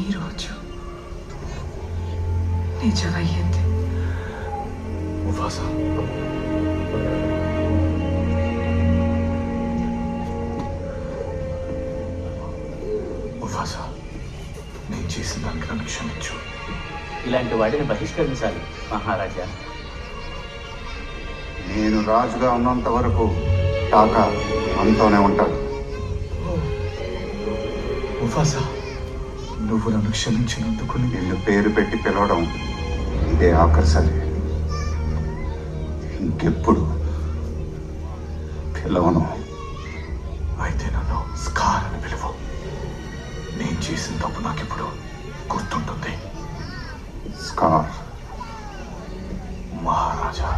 ఈరోజు నిజమయ్యింది. Mufasa, Mufasa, నేను చేసిన దానికి నన్ను క్షమించు. ఇలాంటి వాటిని బహిష్కరించాలి మహారాజా. నేను రాజుగా ఉన్నంత వరకు టాకా మనతోనే ఉంటాడు. ముఫాసా, నువ్వు నన్ను క్షమించినందుకు నిన్ను పేరు పెట్టి పిలవడం ఇదే ఆఖరిసారి. ఇంకెప్పుడు పిలవను. అయితే నన్ను స్కార్ అని పిలువు. నేను చేసిన తప్పు నాకిప్పుడు గుర్తుంటుంది. స్కార్. మహారాజా.